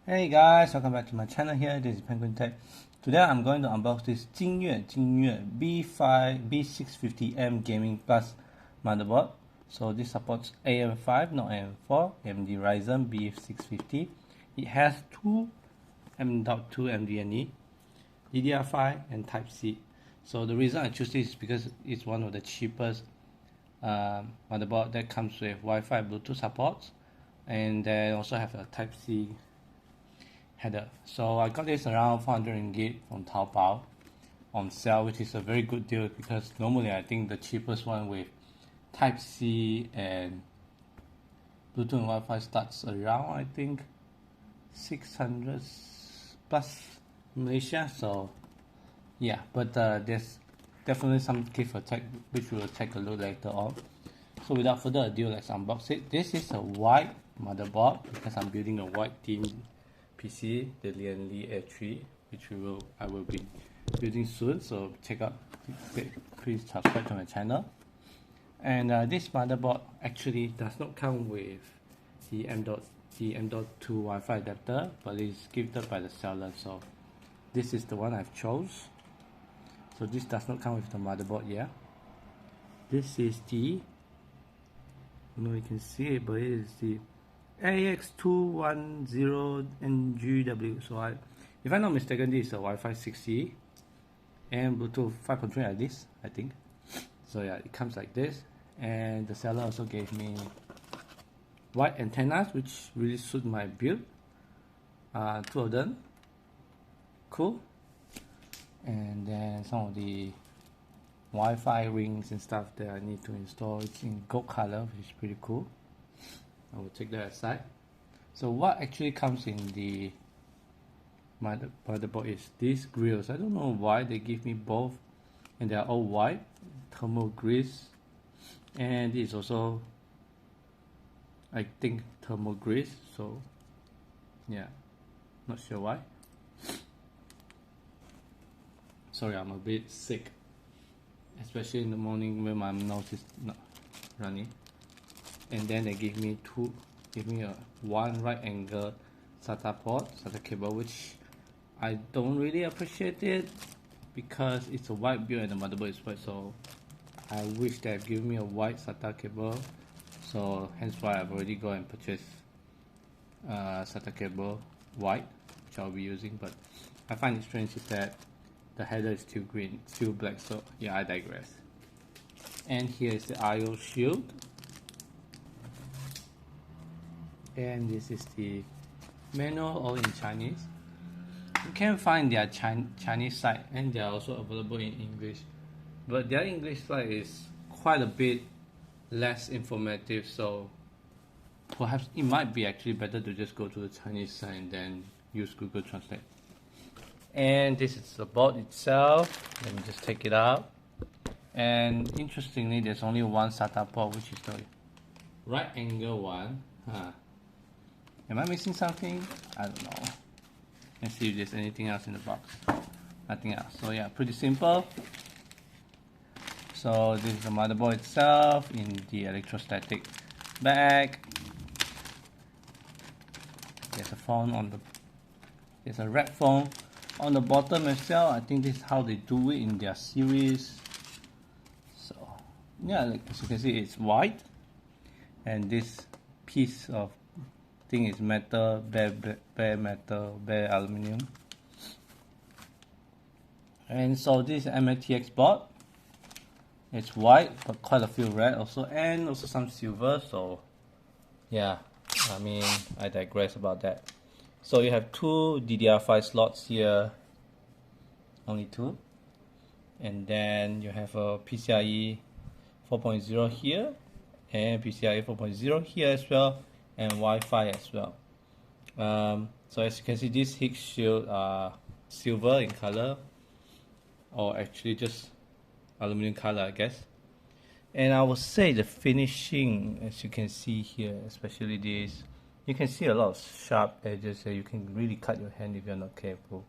Hey guys, welcome back to my channel here. This is Penguin Tech. Today I'm going to unbox this Jginyue B650M Gaming Plus motherboard. So this supports AM5, not AM4, AMD Ryzen B650. It has two M.2 NVMe, DDR5 and Type-C. So the reason I choose this is because it's one of the cheapest motherboard that comes with Wi-Fi Bluetooth supports, and they also have a Type-C header. So I got this around 400 ringgit from Taobao on sale, which is a very good deal because normally I think the cheapest one with Type-C and Bluetooth and Wi-Fi starts around, I think, 600 plus Malaysia. So yeah, but there's definitely some give or take, which we will take a look later on. So without further ado, let's unbox it. This is a white motherboard because I'm building a white theme PC, the Lianli A3, which I will be building soon. So check out, please subscribe to my channel. And this motherboard actually does not come with the M.2 Wi-Fi adapter, but it's gifted by the seller. So this is the one I've chose. So this does not come with the motherboard here. This is the, I don't know you can see it, but it is the AX210NGW. So if I'm not mistaken, this is a Wi-Fi 6E and Bluetooth 5.3 like this, I think. So yeah, it comes like this, and the seller also gave me white antennas, which really suit my build. Two of them, cool. And then some of the Wi-Fi rings and stuff that I need to install. It's in gold color, which is pretty cool. I will take that aside. So what actually comes in the motherboard is these grills. I don't know why they give me both, and they are all white thermal grease, and this is also, I think, thermal grease. So yeah, not sure why. Sorry, I'm a bit sick, especially in the morning when my nose is not running. And then they give me a one right angle SATA cable, which I don't really appreciate it because it's a white build and the motherboard is white. So I wish they had given me a white SATA cable. So hence why I've already gone and purchased SATA cable white, which I'll be using. But I find it strange is that the header is still green, still black. So yeah, I digress. And here is the I/O shield. And this is the manual, all in Chinese. You can find their Chinese site, and they are also available in English, but their English site is quite a bit less informative, so perhaps it might be actually better to just go to the Chinese site and then use Google Translate. And this is the board itself. Let me just take it out. And interestingly, there's only one SATA port, which is the right angle one. Am I missing something? I don't know. Let's see if there's anything else in the box. Nothing else. So yeah, pretty simple. So this is the motherboard itself in the electrostatic bag. There's a phone on the, there's a red phone on the bottom as well. I think this is how they do it in their series. So yeah, like, as you can see, it's white, and this piece of thing is metal, bare metal, bare aluminium. And so this is mATX board. It's white, but quite a few red also, and also some silver. So yeah, I mean, I digress about that. So you have two DDR5 slots here, only two, and then you have a PCIe 4.0 here, and PCIe 4.0 here as well, and Wi-Fi as well. So as you can see, these heat shield are silver in color, or actually just aluminum color, I guess. And I would say the finishing, as you can see here, especially this, you can see a lot of sharp edges here. You can really cut your hand if you're not careful.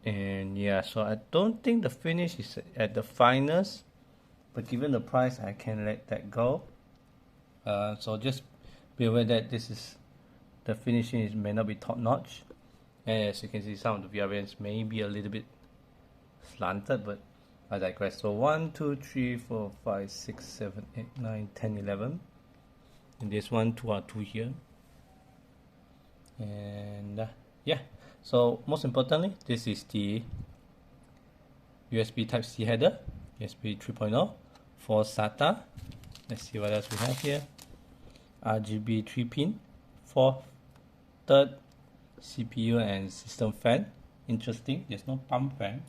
And yeah, so I don't think the finish is at the finest, but given the price, I can let that go. So just be aware that this is the finishing may not be top notch. And as you can see, some of the variants may be a little bit slanted, but I digress. So 1, 2, 3, 4, 5, 6, 7, 8, 9, 10, 11. And this one, 2 are 2 here. And yeah, so most importantly, this is the USB Type-C header, USB 3.0 for SATA. Let's see what else we have here. RGB 3-pin, 4th, 3rd, CPU and system fan. Interesting, there's no pump fan.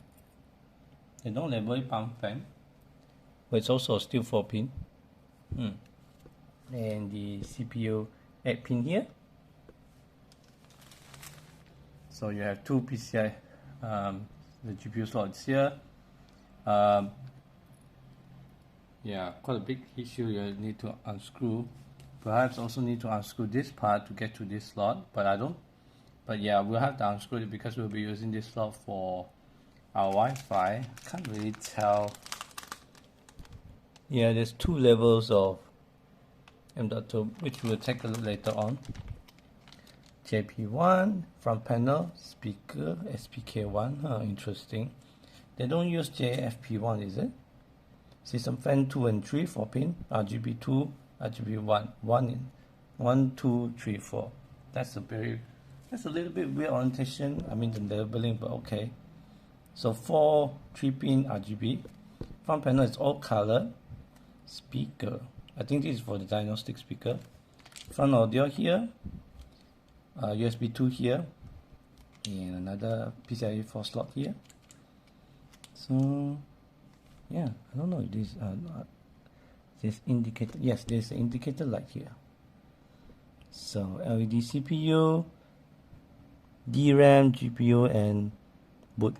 They don't label it pump fan, but it's also still 4-pin. And the CPU 8-pin here. So you have 2 PCI, the GPU slots here. Yeah, quite a big issue. You need to unscrew. Perhaps also need to unscrew this part to get to this slot, but I don't. But yeah, we'll have to unscrew it because we'll be using this slot for our Wi-Fi. Can't really tell. Yeah, there's 2 levels of M.2, which we'll take a look later on. JP1, front panel, speaker, SPK1, interesting. They don't use JFP1, is it? System fan 2 and 3, 4-pin, RGB2, RGB1, 1, 2, 3, 4. That's a little bit weird orientation, I mean the labeling, but okay. So 4 3-pin RGB, front panel is all color, speaker, I think this is for the diagnostic speaker, front audio here, USB 2 here, and another PCIe 4 slot here. So yeah, I don't know if this indicator, yes, there's an indicator light here. So LED CPU, DRAM, GPU and boot.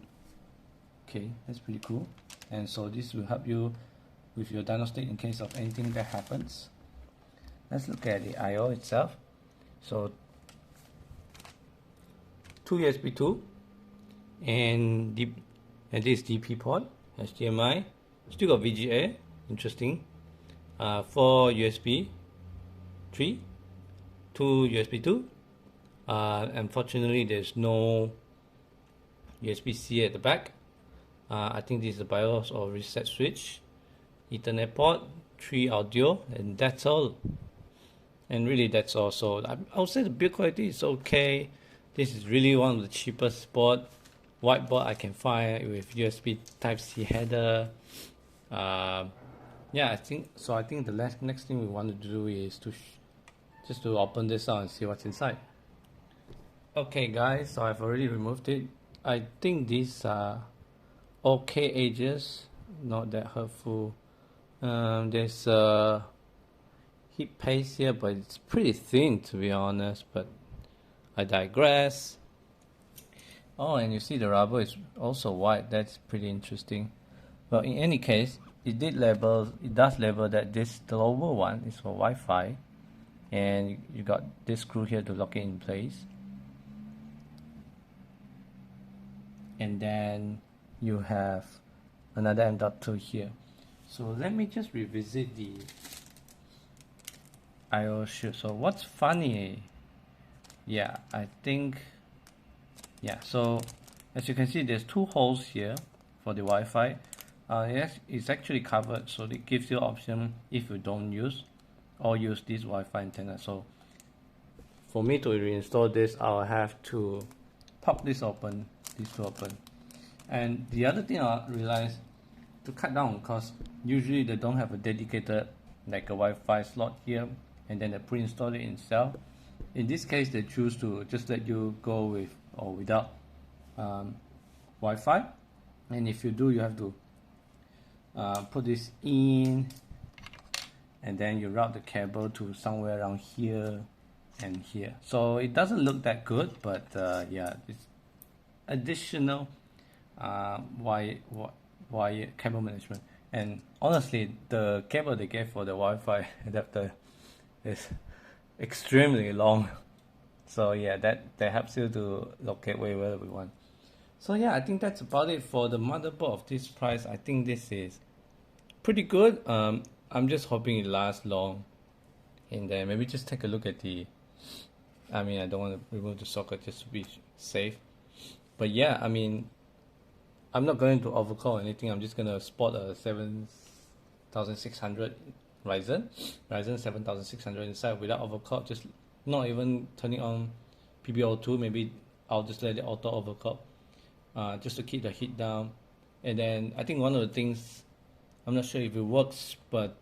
Okay, that's pretty cool. And so this will help you with your diagnostic in case of anything that happens. Let's look at the I/O itself. So 2 USB 2 and this DP port, HDMI, still got VGA, interesting. 4 USB 3, 2 USB 2. Unfortunately, there's no USB-C at the back. I think this is the BIOS or reset switch. Ethernet port, 3 audio, and that's all. And really, that's all. So I would say the build quality is okay. This is really one of the cheapest whiteboard I can find with USB Type-C header. Yeah, I think the next thing we want to do is just to open this out and see what's inside. Okay guys, so I've already removed it. I think these are okay edges, not that hurtful. There's a heat paste here, but it's pretty thin to be honest, but I digress. Oh, and you see the rubber is also white. That's pretty interesting. Well, in any case, it does label that the lower one is for Wi-Fi, and you got this screw here to lock it in place. And then you have another M.2 here. So let me just revisit the I/O chip. So what's funny? Yeah, I think, yeah, so as you can see, there's 2 holes here for the Wi-Fi. Yes, it's actually covered, so it gives you option if you don't use this Wi-Fi antenna. So for me to reinstall this, I'll have to pop this open, these 2 open. And the other thing I realized, to cut down cost, usually they don't have a dedicated like a Wi-Fi slot here, and then they pre-install it itself. In this case, they choose to just let you go with or without Wi-Fi, and if you do, you have to put this in, and then you route the cable to somewhere around here and here. So it doesn't look that good, but yeah, it's additional wire cable management. And honestly, the cable they gave for the Wi-Fi adapter is extremely long. So yeah, that helps you to locate wherever we want. So yeah, I think that's about it for the motherboard of this price. I think this is pretty good. I'm just hoping it lasts long. And then maybe just take a look at the I mean, I don't want to remove the socket just to be safe. But yeah, I mean, I'm not going to overclock or anything. I'm just gonna spot a 7600 Ryzen 7600 inside without overclock. Just not even turning on PBO2. Maybe I'll just let it auto overclock, just to keep the heat down. And then I think one of the things, I'm not sure if it works, but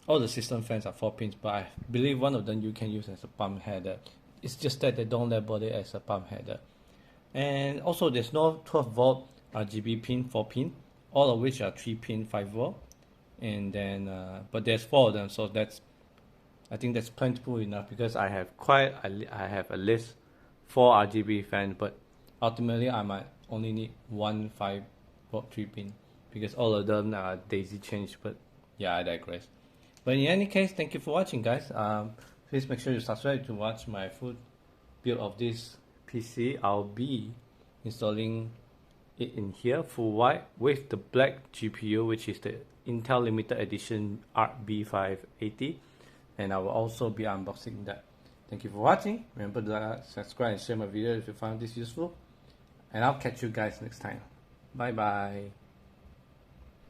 all the system fans are 4 pins, but I believe one of them you can use as a pump header. It's just that they don't label it as a pump header. And also there's no 12 volt RGB pin, 4 pin, all of which are 3 pin 5 volt. And then but there's 4 of them, so I think that's plentiful enough, because I have at least 4 RGB fans, but ultimately I might only need one 5 volt 3 pin, because all of them are daisy changed. But yeah, I digress. But in any case, thank you for watching, guys. Please make sure you subscribe to watch my full build of this PC. I'll be installing it in here, full white, with the black GPU, which is the Intel Limited Edition ARC B580, and I will also be unboxing that. Thank you for watching. Remember to subscribe and share my video if you found this useful, and I'll catch you guys next time. Bye bye.